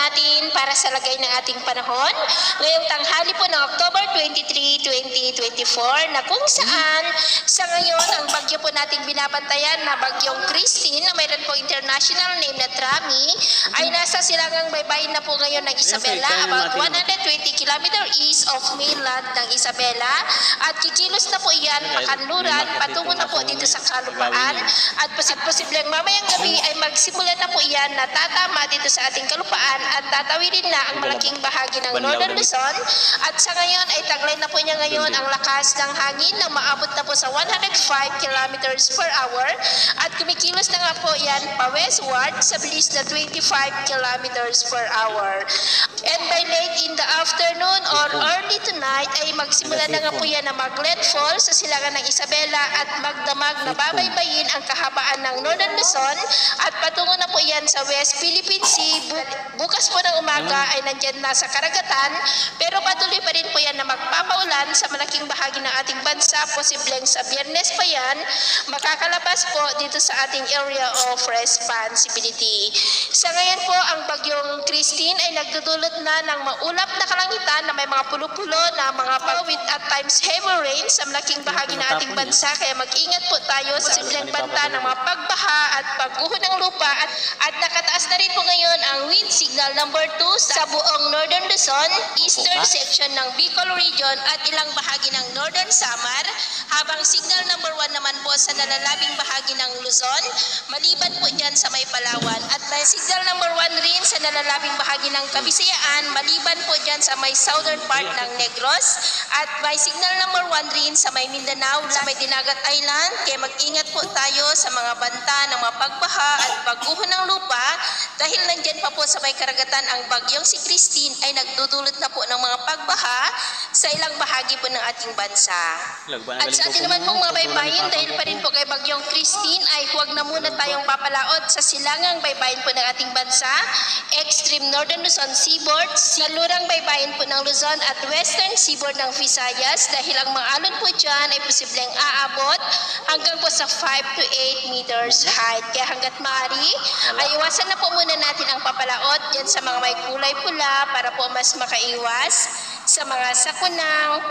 natin para sa lagay ng ating panahon ngayong tanghali po ng October 23, 2024 na kung saan sa ngayon ang bagyo po nating binabantayan na bagyong Christine na mayroon po international name na Trami ay nasa silangang baybayin na po ngayon ng Isabela, about 120 km east of mainland ng Isabela, at kikilos na po iyan pakanluran patungo na po dito sa kalupaan, at posibleng mamayang gabi ay magsimula na po iyan na tatama dito sa ating kalupaan at tatawirin na ang malaking bahagi ng Northern Luzon. At sa ngayon ay taglay na po niya ngayon ang lakas ng hangin na maabot na po sa 105 kilometers per hour, at kumikilos na nga po yan pa westward sa bilis na 25 kilometers per hour. And by late in the afternoon or early tonight ay magsimula na nga po yan na mag-landfall sa silangan ng Isabela at magdamag na babaybayin ang kahabaan ng Northern Luzon at patungo na po yan sa West Philippine Sea. Bukas po ng umaga ay nandyan na sa karagatan, pero patuloy pa rin po yan na magpapaulan sa malaking bahagi ng ating bansa. Posibleng sa Biyernes pa yan makakalabas po dito sa ating area of responsibility. Sa ngayon po ang bagyong Christine ay nagdudulot na ng maulap na kalangitan na may mga pulo-pulo na mga pawid at times heavy rain sa malaking bahagi ng ating bansa, kaya mag-ingat po tayo sa posibleng banta ng mga pagbaha at pagguho ng lupa, at nakataas na rin po ngayon ang wind signal number 2 sa buong Northern Luzon, eastern section ng Bicol region at ilang bahagi ng Northern Samar, habang signal number 1 naman po sa nalalabing bahagi ng Luzon, maliban po dyan sa may Palawan, at may signal number 1 rin sa nalalabing bahagi ng Kabisayaan, maliban po dyan sa may southern part ng Negros, at may signal number 1 rin sa may Mindanao, sa may Dinagat Island, kaya mag-ingat po tayo sa mga banta ng mga pagbaha at pagguho ng lupa, dahil nandyan pa po sa may karagatan ang bagyong si Christine ay nagdudulot na po ng mga pagbaha sa ilang bahagi po ng ating bansa. At sa ating naman pong mga baybayin, dahil pa rin po kay bagyong Christine ay huwag na muna tayong papalaot sa silangang baybayin po ng ating bansa, extreme Northern Luzon seaboard, silurang baybayin po ng Luzon at western seaboard ng Visayas, dahil ang mga alon po dyan ay posibleng aabot hanggang po sa 5 to 8 meters height. Kaya hanggat maaari ay iwasan na po muna natin ang papalaot dyan sa mga may kulay pula para po mas makaiwas sa mga sakunang